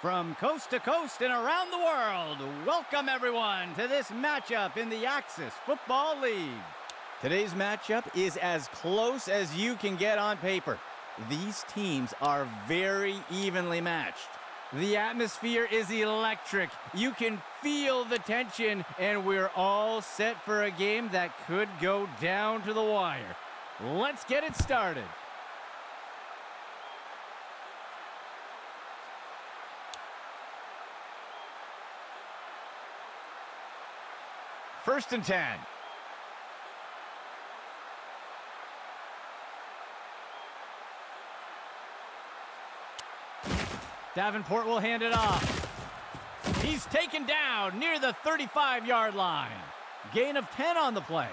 From coast to coast and around the world, welcome everyone to this matchup in the Axis Football League. Today's matchup is as close as you can get on paper. These teams are very evenly matched. The atmosphere is electric. You can feel the tension, and we're all set for a game that could go down to the wire. Let's get it started. First and 10. Davenport will hand it off. He's taken down near the 35-yard line. Gain of 10 on the play.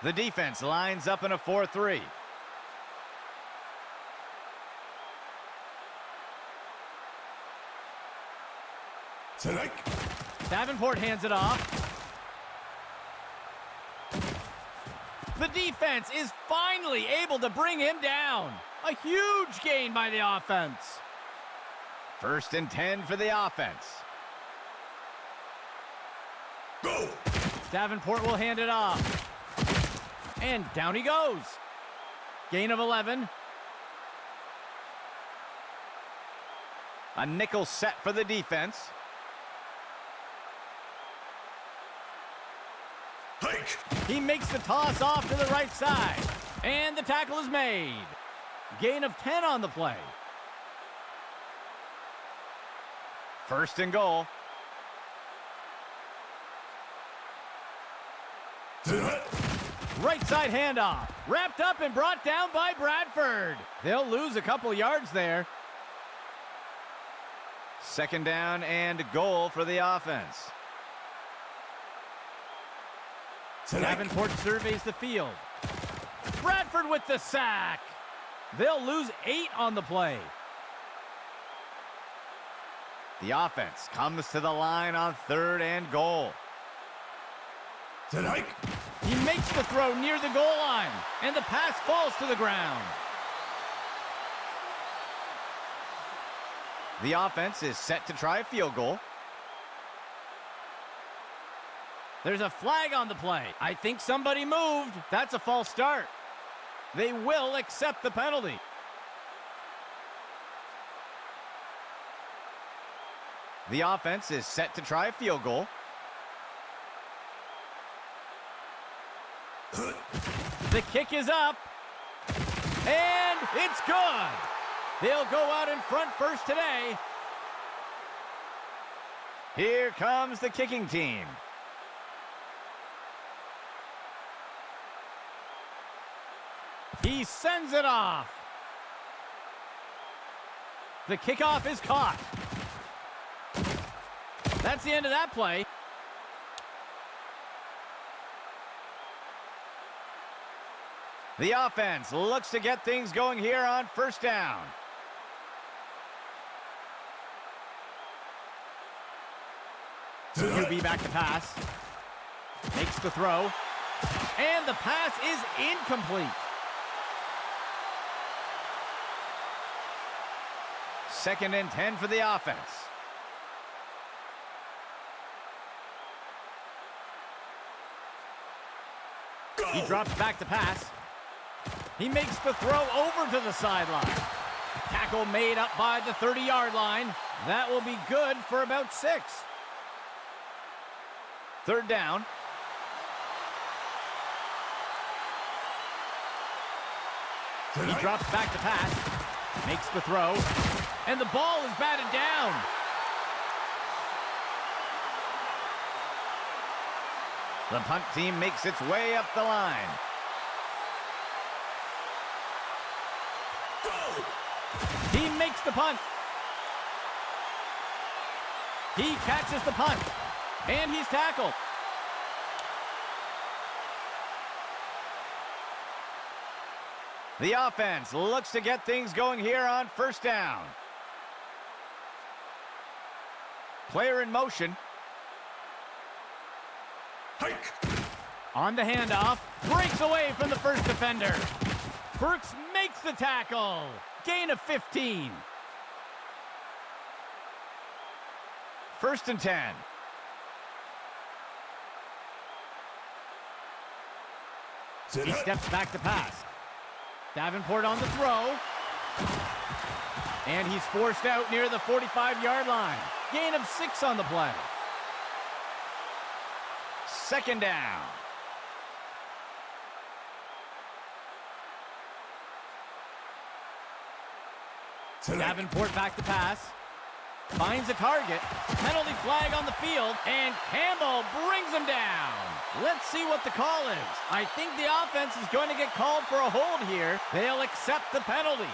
The defense lines up in a 4-3. Davenport hands it off. The defense is finally able to bring him down. A huge gain by the offense. First and 10 for the offense. Go! Davenport will hand it off. And down he goes. Gain of 11. A nickel set for the defense. Hike. He makes the toss off to the right side. And the tackle is made. Gain of 10 on the play. First and goal. Right side handoff. Wrapped up and brought down by Bradford. They'll lose a couple yards there. Second down and goal for the offense. Davenport surveys the field. Bradford with the sack. They'll lose 8 on the play. The offense comes to the line on third and goal. He makes the throw near the goal line, and the pass falls to the ground. The offense is set to try a field goal. There's a flag on the play. I think somebody moved. That's a false start. They will accept the penalty. The offense is set to try a field goal. The kick is up. And it's good. They'll go out in front first today. Here comes the kicking team. He sends it off. The kickoff is caught. That's the end of that play. The offense looks to get things going here on first down. QB back to pass. Makes the throw. And the pass is incomplete. Second and 10 for the offense. Go. He drops back to pass. He makes the throw over to the sideline. Tackle made up by the 30-yard line. That will be good for about 6. Third down. He drops back to pass. Makes the throw. And the ball is batted down. The punt team makes its way up the line. Go. He makes the punt. He catches the punt. And he's tackled. The offense looks to get things going here on first down. Player in motion. Hike. On the handoff. Breaks away from the first defender. Burks makes the tackle. Gain of 15. First and 10. He steps back to pass. Davenport on the throw. And he's forced out near the 45-yard line. Gain of 6 on the play. Second down. Davenport back to pass. Finds a target. Penalty flag on the field. And Campbell brings him down. Let's see what the call is. I think the offense is going to get called for a hold here. They'll accept the penalty.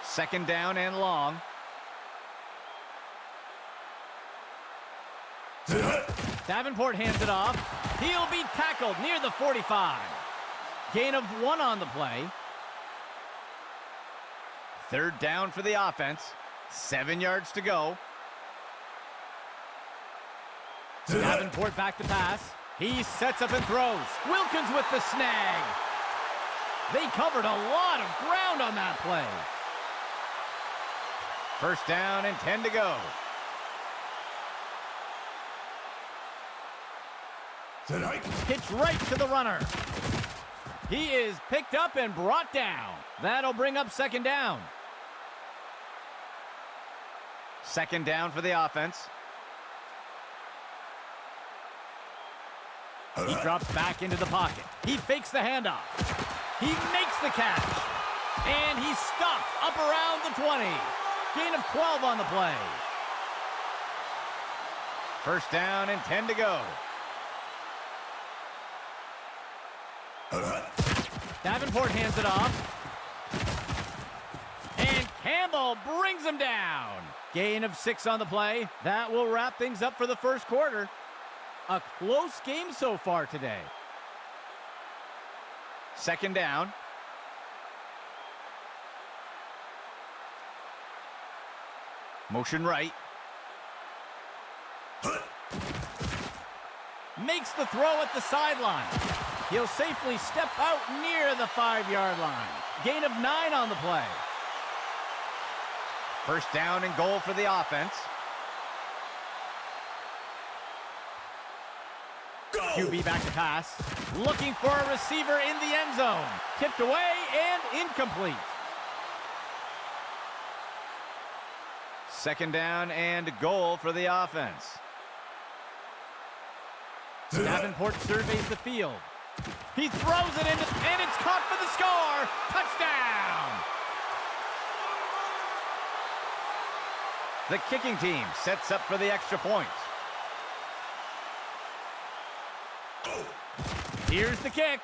Second down and long. Davenport hands it off. He'll be tackled near the 45. Gain of 1 on the play. Third down for the offense. 7 yards to go. Davenport back to pass. He sets up and throws. Wilkins with the snag. They covered a lot of ground on that play. First down and 10 to go. Pitch right to the runner. He is picked up and brought down. That'll bring up second down. Second down for the offense. He drops back into the pocket. He fakes the handoff. He makes the catch. And he's stopped up around the 20. Gain of 12 on the play. First down and 10 to go. Davenport hands it off. And Campbell brings him down. Gain of 6 on the play. That will wrap things up for the first quarter. A close game so far today. Second down. Motion right. Makes the throw at the sideline. He'll safely step out near the 5-yard line. Gain of 9 on the play. First down and goal for the offense. QB back to pass. Looking for a receiver in the end zone. Tipped away and incomplete. Second down and goal for the offense. Davenport surveys the field. He throws it into, and it's caught for the score. Touchdown! The kicking team sets up for the extra point. Here's the kick.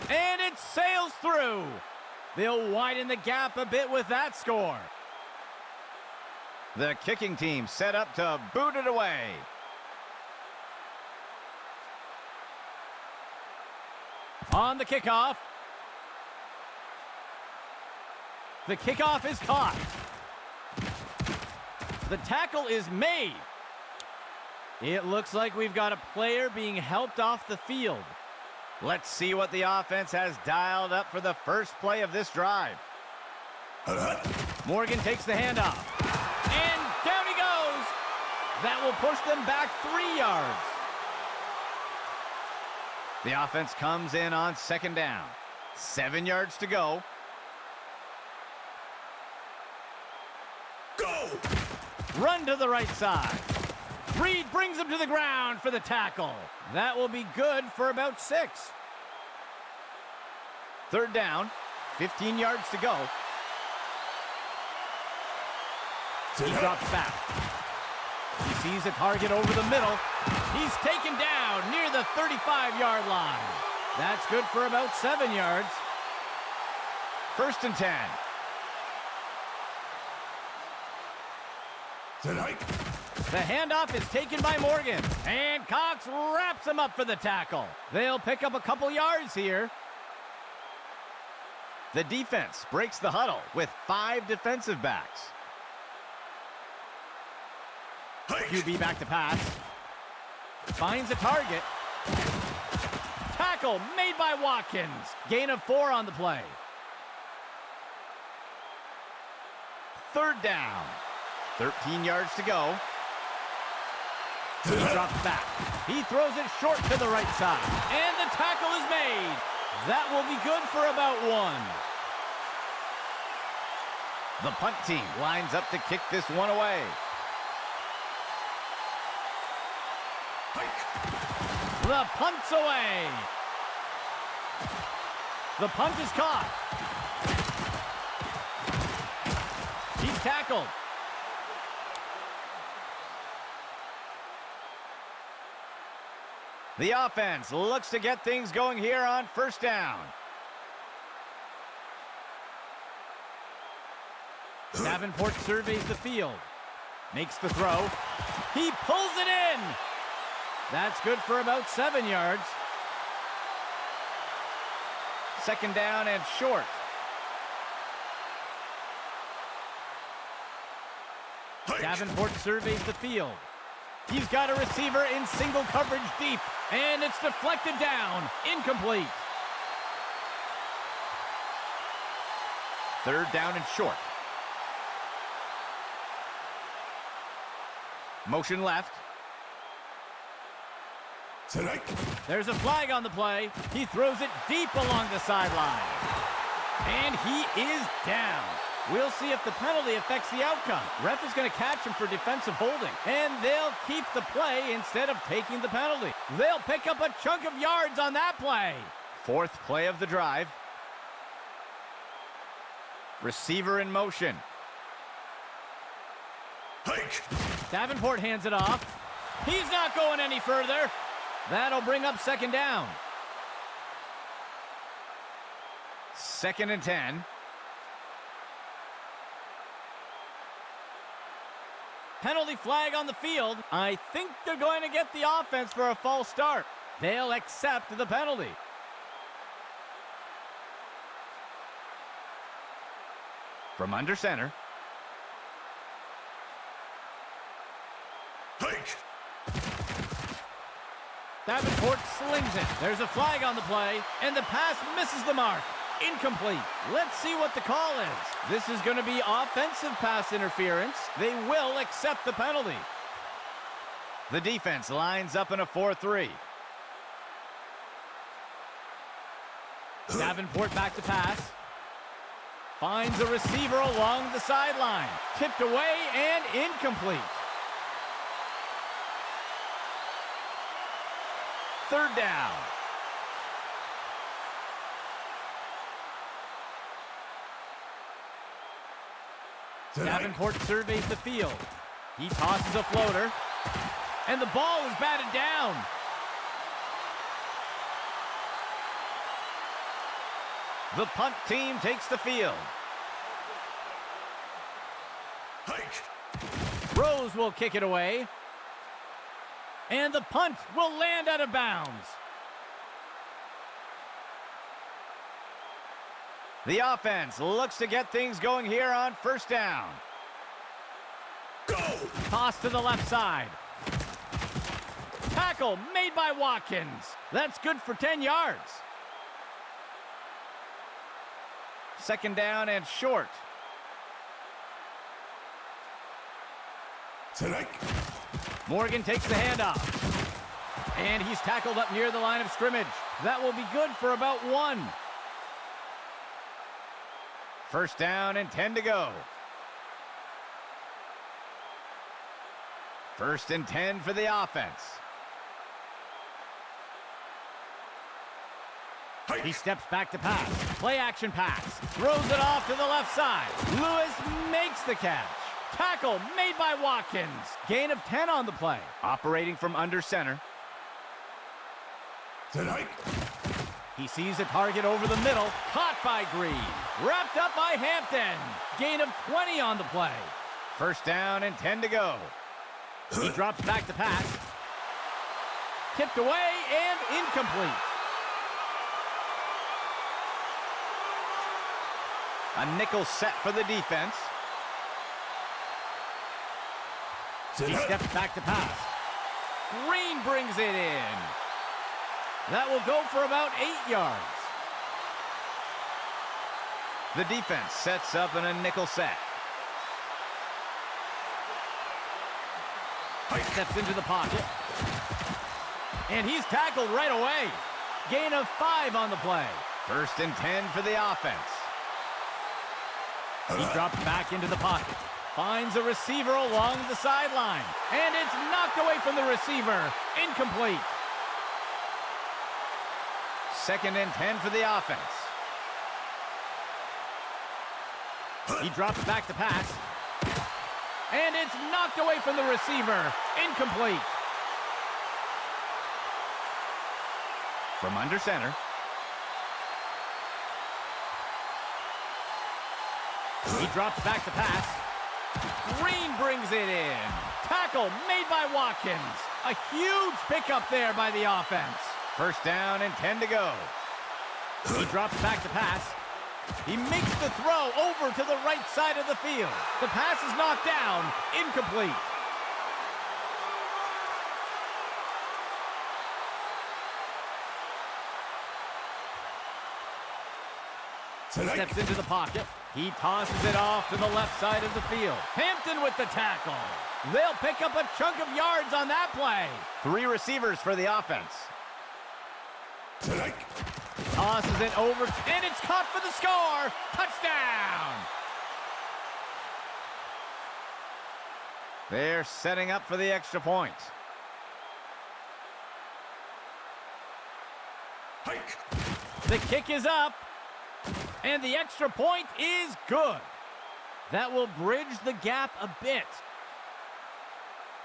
And it sails through. They'll widen the gap a bit with that score. The kicking team set up to boot it away. On the kickoff. The kickoff is caught. The tackle is made. It looks like we've got a player being helped off the field. Let's see what the offense has dialed up for the first play of this drive. Morgan takes the handoff. And down he goes. That will push them back 3 yards. The offense comes in on second down. 7 yards to go. Go! Run to the right side. Reed brings him to the ground for the tackle. That will be good for about 6. Third down, 15 yards to go. He drops back. He sees a target over the middle. He's taken down near the 35-yard line. That's good for about 7 yards. First and 10. The handoff is taken by Morgan, and Cox wraps him up for the tackle. They'll pick up a couple yards here. The defense breaks the huddle with 5 defensive backs. QB back to pass. Finds a target. Tackle made by Watkins. Gain of 4 on the play. Third down. 13 yards to go. He drops back. He throws it short to the right side. And the tackle is made. That will be good for about 1. The punt team lines up to kick this one away. The punt's away. The punt is caught. He's tackled. The offense looks to get things going here on first down. Davenport surveys the field. Makes the throw. He pulls it in. That's good for about 7 yards. Second down and short. Davenport surveys the field. He's got a receiver in single coverage deep. And it's deflected down. Incomplete. Third down and short. Motion left. There's a flag on the play. He throws it deep along the sideline. And he is down. We'll see if the penalty affects the outcome. Ref is going to catch him for defensive holding. And they'll keep the play instead of taking the penalty. They'll pick up a chunk of yards on that play. Fourth play of the drive. Receiver in motion. Hike. Davenport hands it off. He's not going any further. That'll bring up second down. Second and 10. Penalty flag on the field. I think they're going to get the offense for a false start. They'll accept the penalty. From under center. Hike. Davenport slings it. There's a flag on the play, and the pass misses the mark. Incomplete. Let's see what the call is. This is going to be offensive pass interference. They will accept the penalty. The defense lines up in a 4-3. Davenport back to pass. Finds a receiver along the sideline. Tipped away and incomplete. Third down. Davenport surveys the field. He tosses a floater. And the ball is batted down. The punt team takes the field. Hike. Rose will kick it away. And the punt will land out of bounds. The offense looks to get things going here on first down. Go! Toss to the left side. Tackle made by Watkins. That's good for 10 yards. Second down and short. Tonight. Morgan takes the handoff. And he's tackled up near the line of scrimmage. That will be good for about 1. First down and 10 to go. First and 10 for the offense. He steps back to pass. Play action pass. Throws it off to the left side. Lewis makes the catch. Tackle made by Watkins. Gain of 10 on the play. Operating from under center. Tonight. He sees a target over the middle. Caught by Green. Wrapped up by Hampton. Gain of 20 on the play. First down and 10 to go. He drops back to pass. Tipped away and incomplete. A nickel set for the defense. He steps back to pass. Green brings it in. That will go for about 8 yards. The defense sets up in a nickel set. Steps into the pocket. And he's tackled right away. Gain of 5 on the play. 1st and 10 for the offense. He drops back into the pocket. Finds a receiver along the sideline. And it's knocked away from the receiver. Incomplete. 2nd and 10 for the offense. He drops back to pass. And it's knocked away from the receiver. Incomplete. From under center. He drops back to pass. Green brings it in. Tackle made by Watkins. A huge pickup there by the offense. 1st down and 10 to go. He drops back to pass. He makes the throw over to the right side of the field. The pass is knocked down. Incomplete. Steps into the pocket. He tosses it off to the left side of the field. Hampton with the tackle. They'll pick up a chunk of yards on that play. 3 receivers for the offense. Tosses it over, and it's caught for the score. Touchdown! They're setting up for the extra point. The kick is up. And the extra point is good. That will bridge the gap a bit.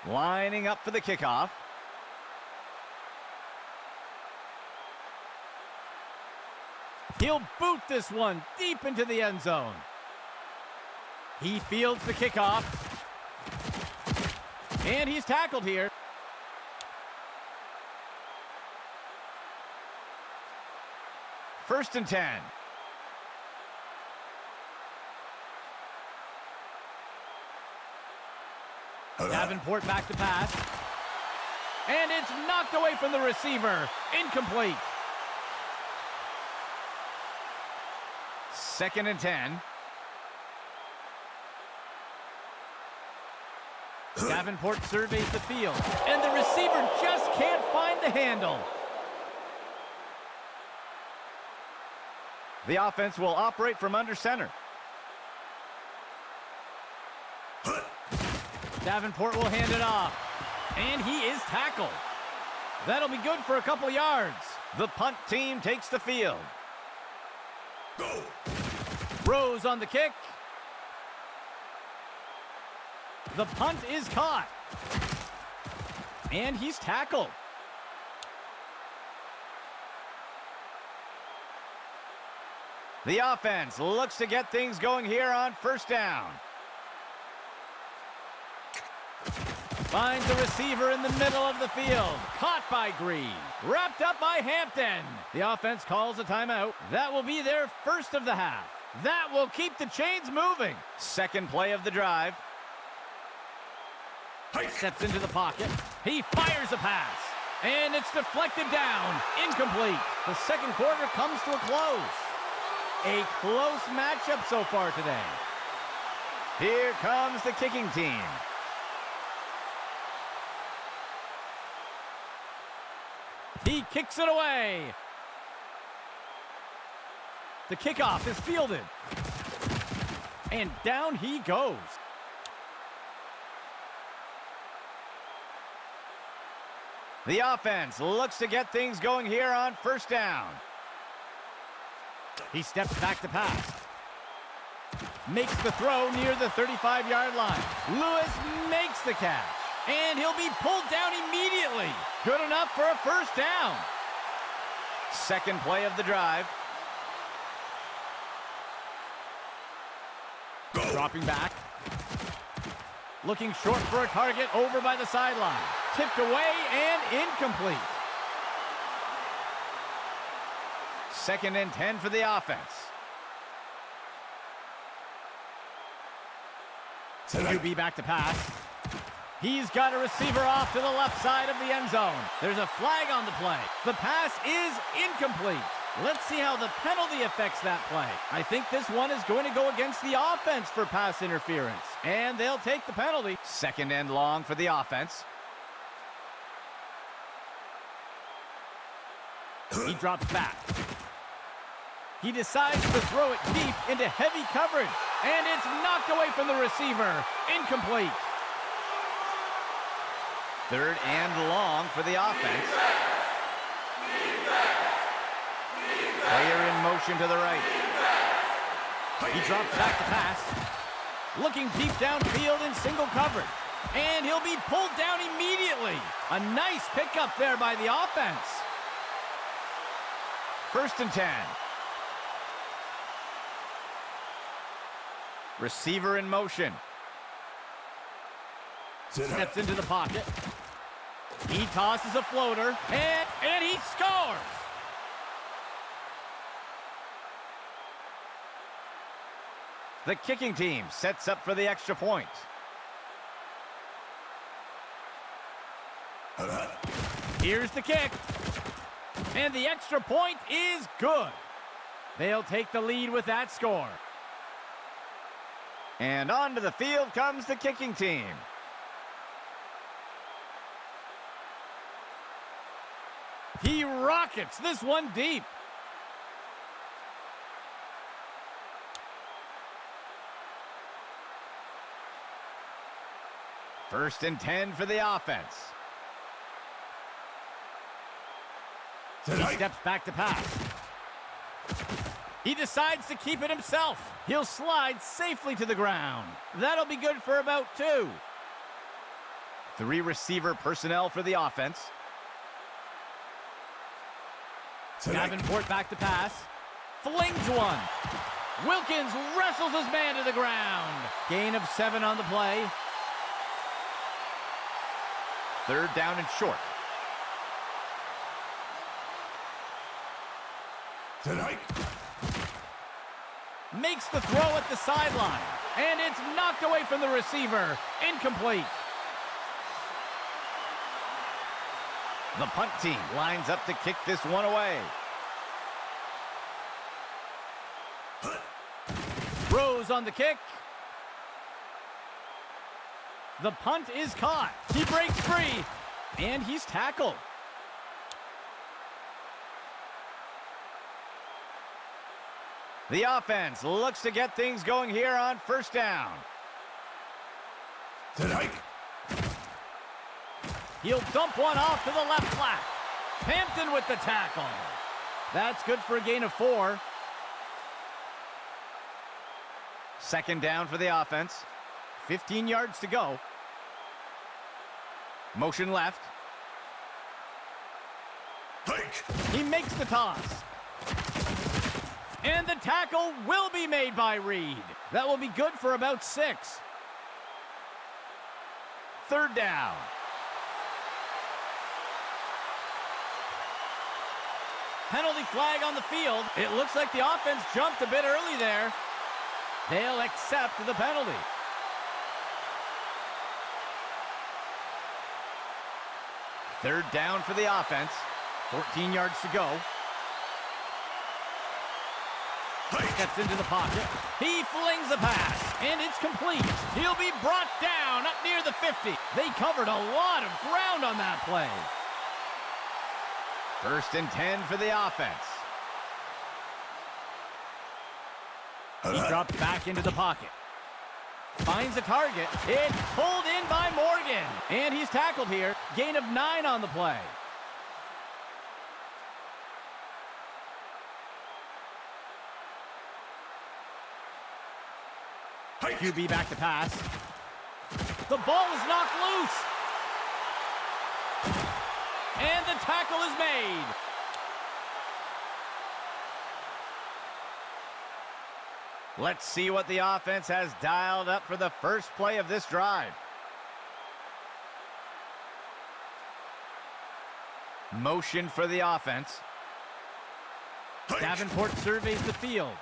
Lining up for the kickoff. He'll boot this one deep into the end zone. He fields the kickoff. And he's tackled here. First and 10. Davenport back to pass. And it's knocked away from the receiver. Incomplete. 2nd and 10. Davenport surveys the field. And the receiver just can't find the handle. The offense will operate from under center. Davenport will hand it off. And he is tackled. That'll be good for a couple yards. The punt team takes the field. Go! Rose on the kick. The punt is caught. And he's tackled. The offense looks to get things going here on 1st down. Finds the receiver in the middle of the field. Caught by Green. Wrapped up by Hampton. The offense calls a timeout. That will be their 1st of the half. That will keep the chains moving. 2nd play of the drive. Steps into the pocket. He fires a pass. And it's deflected down. Incomplete. The 2nd quarter comes to a close. A close matchup so far today. Here comes the kicking team. He kicks it away. The kickoff is fielded. And down he goes. The offense looks to get things going here on 1st down. He steps back to pass. Makes the throw near the 35-yard line. Lewis makes the catch. And he'll be pulled down immediately. Good enough for a 1st down. 2nd play of the drive. Go. Dropping back. Looking short for a target over by the sideline. Tipped away and incomplete. 2nd and 10 for the offense. QB back to pass. He's got a receiver off to the left side of the end zone. There's a flag on the play. The pass is incomplete. Let's see how the penalty affects that play. I think this one is going to go against the offense for pass interference. And they'll take the penalty. 2nd and long for the offense. He drops back. He decides to throw it deep into heavy coverage. And it's knocked away from the receiver. Incomplete. Third and long for the offense. Player in motion to the right. He drops back to pass. Looking deep downfield in single coverage. And he'll be pulled down immediately. A nice pickup there by the offense. 1st and 10. Receiver in motion. Steps into the pocket. He tosses a floater, and he scores! The kicking team sets up for the extra point. Here's the kick. And the extra point is good. They'll take the lead with that score. And onto the field comes the kicking team. He rockets this one deep. First and 10 for the offense. He steps back to pass. He decides to keep it himself. He'll slide safely to the ground. That'll be good for about 2. 3 receiver personnel for the offense. Davenport back to pass. Flings one. Wilkins wrestles his man to the ground. Gain of 7 on the play. 3rd down and short. Makes the throw at the sideline. And it's knocked away from the receiver. Incomplete. The punt team lines up to kick this one away. Throws on the kick. The punt is caught. He breaks free. And he's tackled. The offense looks to get things going here on 1st down. He'll dump one off to the left flat. Hampton with the tackle. That's good for a gain of 4. 2nd down for the offense. 15 yards to go. Motion left. He makes the toss. And the tackle will be made by Reed. That will be good for about 6. 3rd down. Penalty flag on the field. It looks like the offense jumped a bit early there. They'll accept the penalty. Third down for the offense. 14 yards to go. Gets into the pocket. He flings a pass, and it's complete. He'll be brought down up near the 50. They covered a lot of ground on that play. 1st and 10 for the offense. He drops back into the pocket. Finds a target. It's pulled in by Morgan. And he's tackled here. Gain of 9 on the play. QB back to pass. The ball is knocked loose. And the tackle is made. Let's see what the offense has dialed up for the first play of this drive. Motion for the offense. Davenport surveys the field.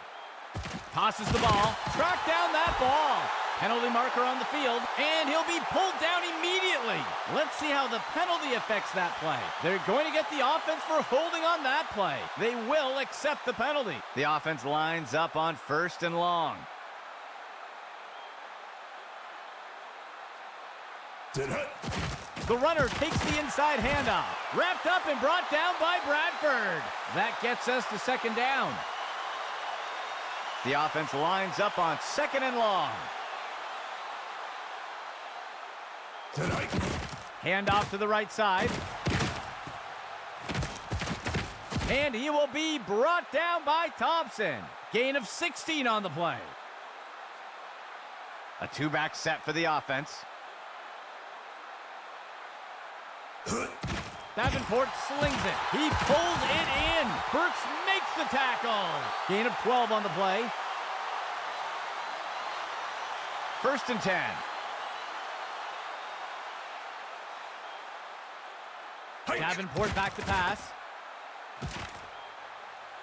Tosses the ball. Track down that ball. Penalty marker on the field, and he'll be pulled down immediately. Let's see how the penalty affects that play. They're going to get the offense for holding on that play. They will accept the penalty. The offense lines up on 1st and long. The runner takes the inside handoff. Wrapped up and brought down by Bradford. That gets us to second down. The offense lines up on second and long. Handoff to the right side. And he will be brought down by Thompson. Gain of 16 on the play. A two-back set for the offense. Davenport slings it. He pulls it in. Burks makes the tackle. Gain of 12 on the play. 1st and 10. Davenport back to pass.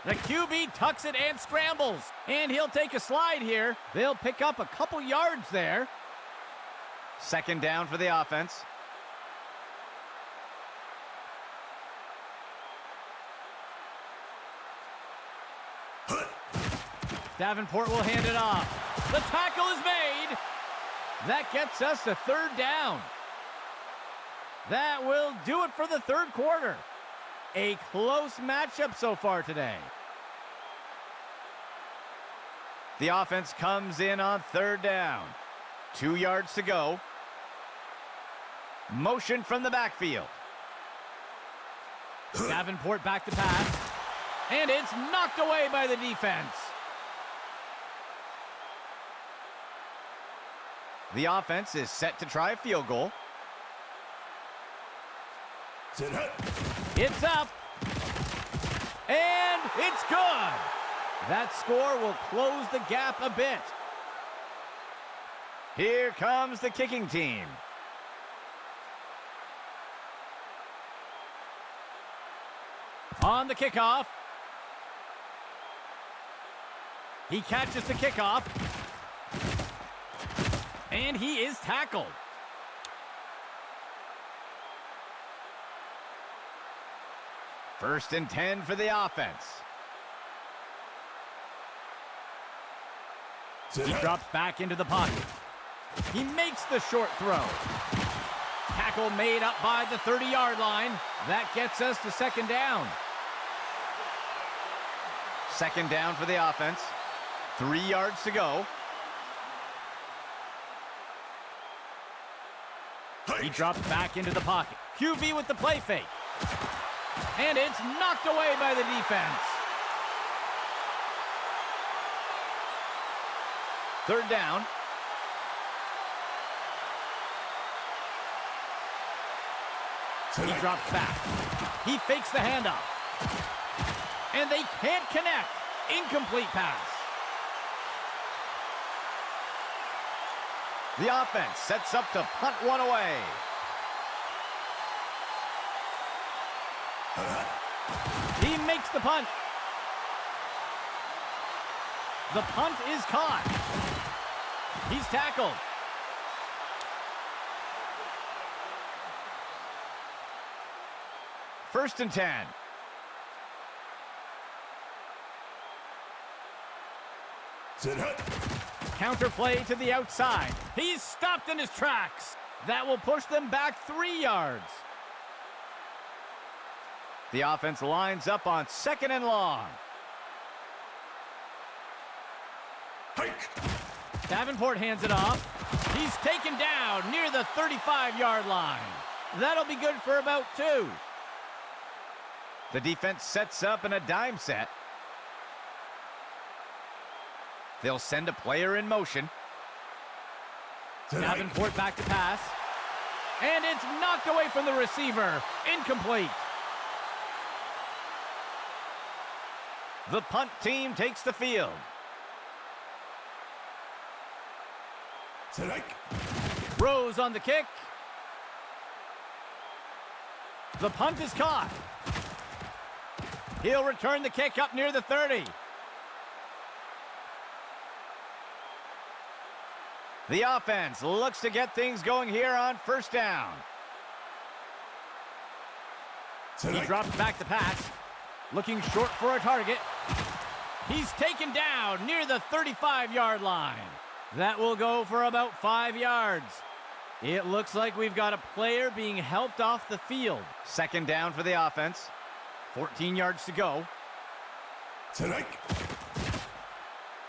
The QB tucks it and scrambles. And he'll take a slide here. They'll pick up a couple yards there. 2nd down for the offense. Davenport will hand it off. The tackle is made. That gets us to 3rd down. That will do it for the 3rd quarter. A close matchup so far today. The offense comes in on 3rd down. 2 yards to go. Motion from the backfield. Davenport back to pass. And it's knocked away by the defense. The offense is set to try a field goal. It's up. And it's good. That score will close the gap a bit. Here comes the kicking team. On the kickoff. He catches the kickoff. And he is tackled. First and 10 for the offense. He drops back into the pocket. He makes the short throw. Tackle made up by the 30-yard line. That gets us to 2nd down. 2nd down for the offense. 3 yards to go. He drops back into the pocket. QB with the play fake. And it's knocked away by the defense. 3rd down. He drops back. He fakes the handoff. And they can't connect. Incomplete pass. The offense sets up to punt one away. He makes the punt. The punt is caught. He's tackled. First and 10. Counter play to the outside. He's stopped in his tracks. That will push them back 3 yards. The offense lines up on 2nd and long. Davenport hands it off. He's taken down near the 35-yard line. That'll be good for about 2. The defense sets up in a dime set. They'll send a player in motion. Davenport back to pass. And it's knocked away from the receiver. Incomplete. The punt team takes the field. Rose on the kick. The punt is caught. He'll return the kick up near the 30. The offense looks to get things going here on 1st down. He drops back to pass. Looking short for a target. He's taken down near the 35-yard line. That will go for about 5 yards. It looks like we've got a player being helped off the field. Second down for the offense. 14 yards to go. Tonight.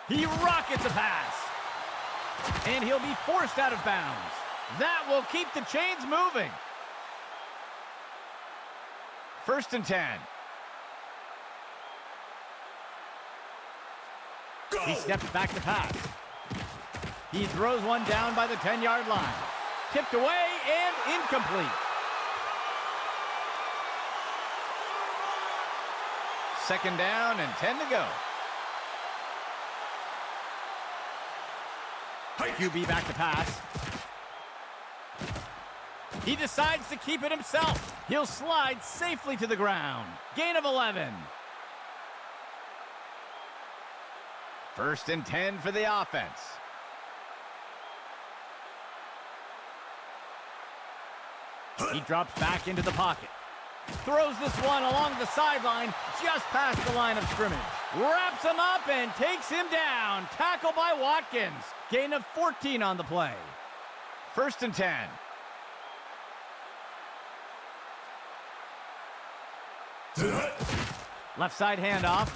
He rockets a pass. And he'll be forced out of bounds. That will keep the chains moving. First and 10. Go. He steps back to pass. He throws one down by the 10-yard line. Tipped away and incomplete. Second down and 10 to go. QB back to pass. He decides to keep it himself. He'll slide safely to the ground. Gain of 11. First and 10 for the offense. He drops back into the pocket. Throws this one along the sideline, just past the line of scrimmage. Wraps him up and takes him down. Tackle by Watkins. Gain of 14 on the play. First and 10. Left side handoff.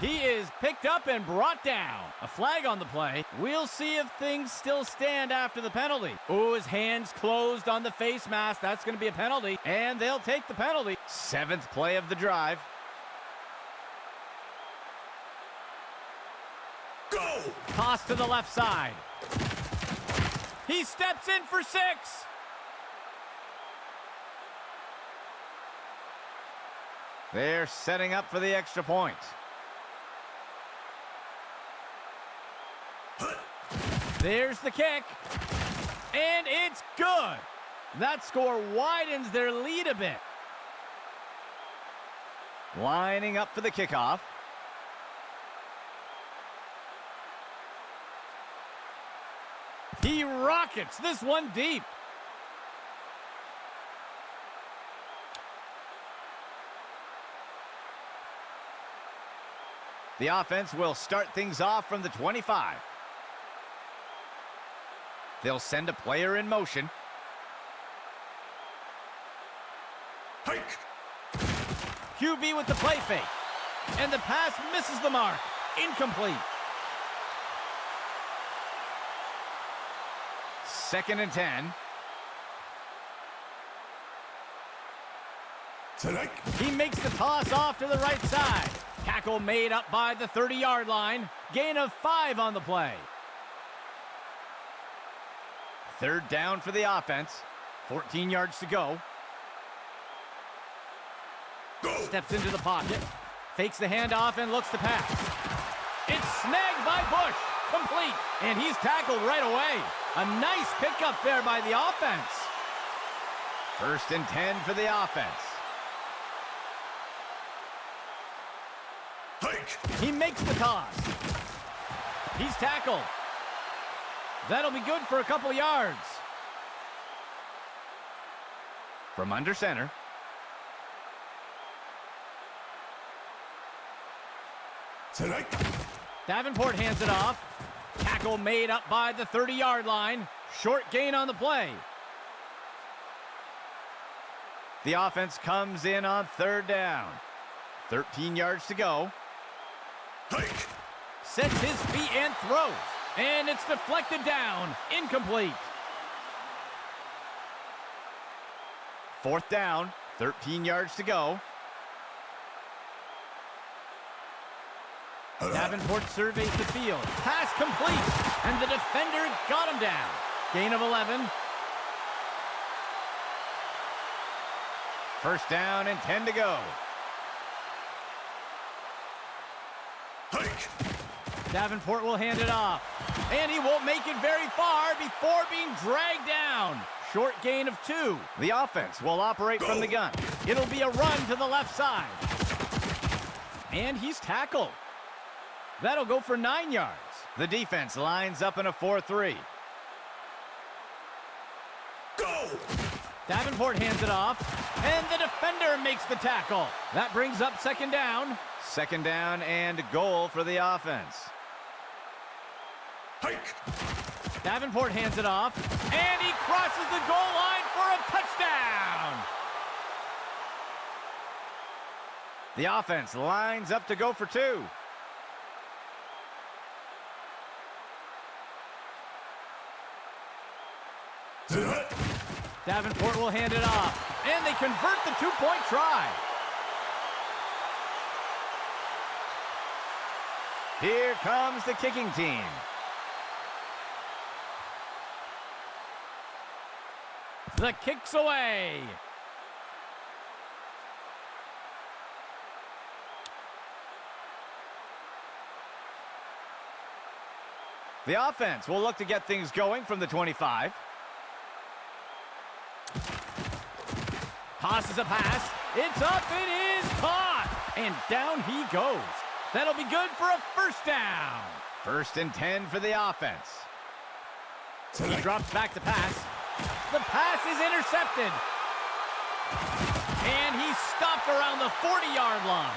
He is picked up and brought down. A flag on the play. We'll see if things still stand after the penalty. Oh, his hands closed on the face mask. That's going to be a penalty, and they'll take the penalty. Seventh play of the drive. Go! Toss to the left side. He steps in for 6. They're setting up for the extra point. There's the kick. And it's good. That score widens their lead a bit. Lining up for the kickoff. He rockets this one deep. The offense will start things off from the 25. They'll send a player in motion. Hike. QB with the play fake. And the pass misses the mark. Incomplete. Second and 10. Tonight. He makes the toss off to the right side. Tackle made up by the 30-yard line. Gain of 5 on the play. Third down for the offense. 14 yards to go. Go. Steps into the pocket. Fakes the handoff and looks to pass. It's snagged by Bush. Complete. And he's tackled right away. A nice pickup there by the offense. First and 10 for the offense. Hike. He makes the toss. He's tackled. That'll be good for a couple yards. From under center. Tonight. Davenport hands it off. Tackle made up by the 30-yard line. Short gain on the play. The offense comes in on third down. 13 yards to go. Hike. Sets his feet and throws. And it's deflected down. Incomplete. Fourth down. 13 yards to go. Davenport surveys the field. Pass complete. And the defender got him down. Gain of 11. First down and 10 to go. Hike. Davenport will hand it off. And he won't make it very far before being dragged down. Short gain of 2. The offense will operate from the gun. It'll be a run to the left side. And he's tackled. That'll go for 9 yards. The defense lines up in a 4-3. Go! Davenport hands it off, and the defender makes the tackle. That brings up second down. Second down and goal for the offense. Hike. Davenport hands it off, and he crosses the goal line for a touchdown. The offense lines up to go for two. Davenport will hand it off, and they convert the two-point try. Here comes the kicking team. The kick's away. The offense will look to get things going from the 25. Tosses a pass. It's up. It is caught. And down he goes. That'll be good for a first down. 1st and 10 for the offense. He drops back to pass. The pass is intercepted. And he's stopped around the 40-yard line.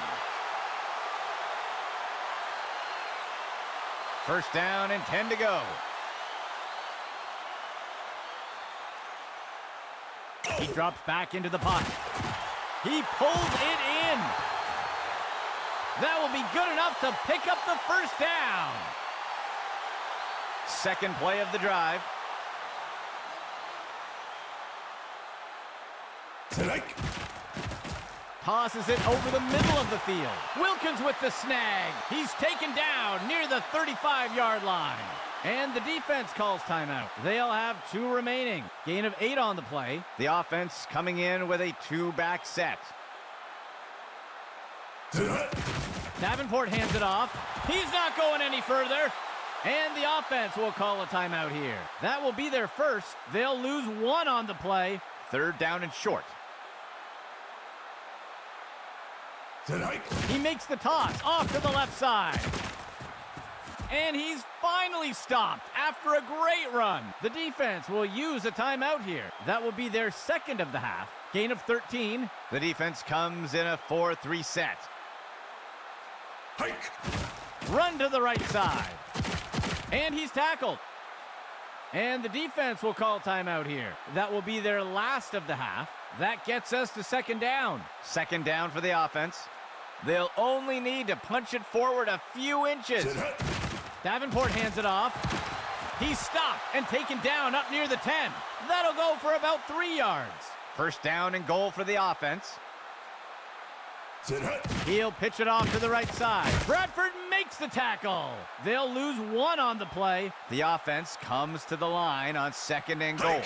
1st down and 10 to go. He drops back into the pocket. He pulls it in. That will be good enough to pick up the first down. 2nd play of the drive. Tosses it over the middle of the field. Wilkins with the snag. He's taken down near the 35-yard line. And the defense calls timeout. They'll have 2 remaining. Gain of 8 on the play. The offense coming in with a 2-back set. Davenport hands it off. He's not going any further. And the offense will call a timeout here. That will be their first. They'll lose 1 on the play. 3rd down and short. He makes the toss off to the left side. And he's finally stopped after a great run. The defense will use a timeout here. That will be their 2nd of the half. Gain of 13. The defense comes in a 4-3 set. Hike. Run to the right side. And he's tackled. And the defense will call timeout here. That will be their last of the half. That gets us to 2nd down. 2nd down for the offense. They'll only need to punch it forward a few inches. Davenport hands it off. He's stopped and taken down up near the 10. That'll go for about 3 yards. 1st down and goal for the offense. He'll pitch it off to the right side. Bradford makes the tackle. They'll lose 1 on the play. The offense comes to the line on 2nd and goal.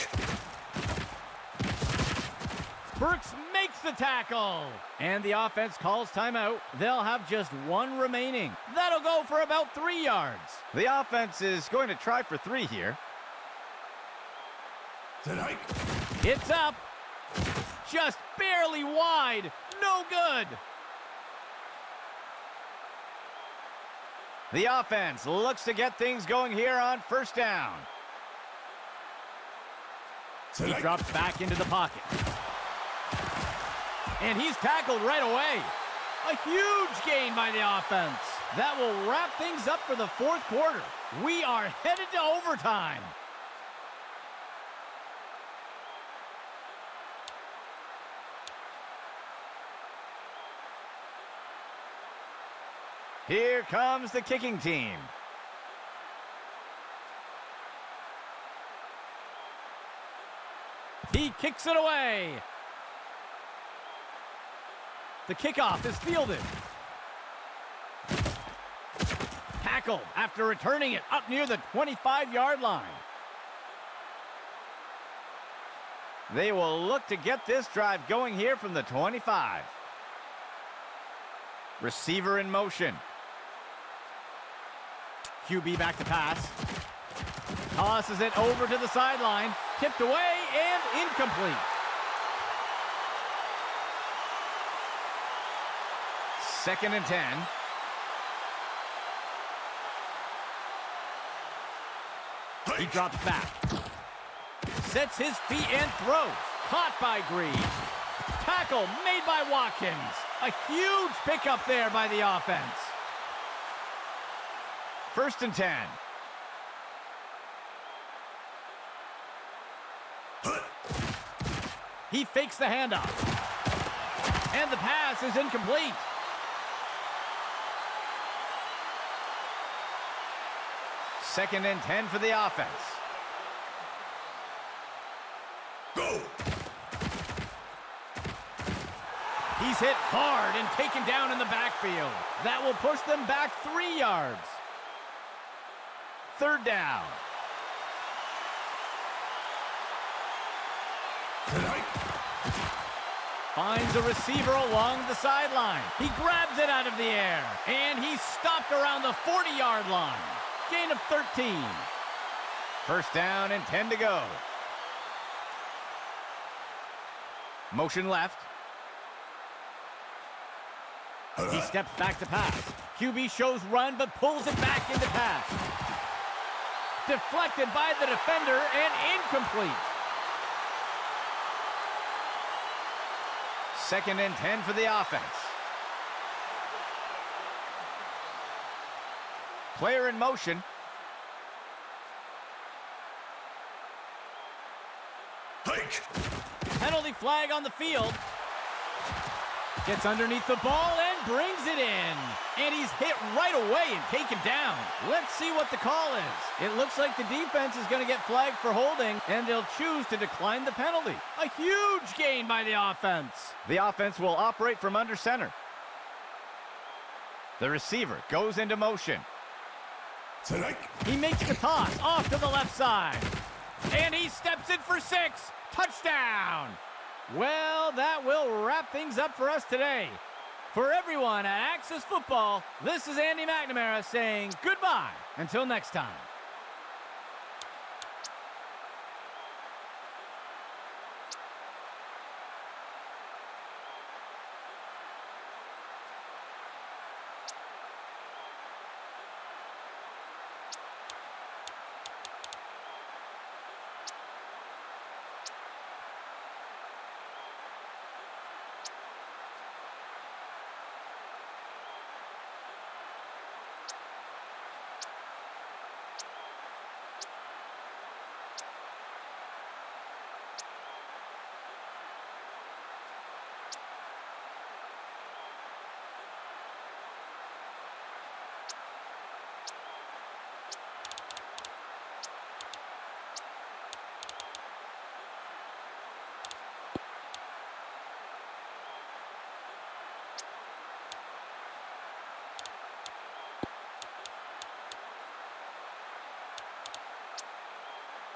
Burks makes the tackle. And the offense calls timeout. They'll have just 1 remaining. That'll go for about 3 yards. The offense is going to try for 3 here. It's up. Just barely wide. No good. The offense looks to get things going here on 1st down. He drops back into the pocket. And he's tackled right away. A huge gain by the offense. That will wrap things up for the 4th quarter. We are headed to overtime. Here comes the kicking team. He kicks it away. The kickoff is fielded. Tackled after returning it up near the 25-yard line. They will look to get this drive going here from the 25. Receiver in motion. QB back to pass. Tosses it over to the sideline. Tipped away and incomplete. 2nd and 10. He drops back. Sets his feet and throws. Caught by Green. Tackle made by Watkins. A huge pickup there by the offense. 1st and 10. Huh. He fakes the handoff. And the pass is incomplete. Second and 10 for the offense. Go. He's hit hard and taken down in the backfield. That will push them back 3 yards. Third down. Tonight. Finds a receiver along the sideline. He grabs it out of the air. And he's stopped around the 40-yard line. Gain of 13. First down and 10 to go. Motion left. He steps back to pass. QB shows run, but pulls it back into pass. Deflected by the defender and incomplete. Second and 10 for the offense. Player in motion. Hike. Penalty flag on the field. Gets underneath the ball and brings it in. And he's hit right away and taken down. Let's see what the call is. It looks like the defense is going to get flagged for holding, and they'll choose to decline the penalty. A huge gain by the offense. The offense will operate from under center. The receiver goes into motion. Tonight. He makes the toss off to the left side. And he steps in for 6. Touchdown. Well, that will wrap things up for us today. For everyone at Axis Football, this is Andy McNamara saying goodbye until next time.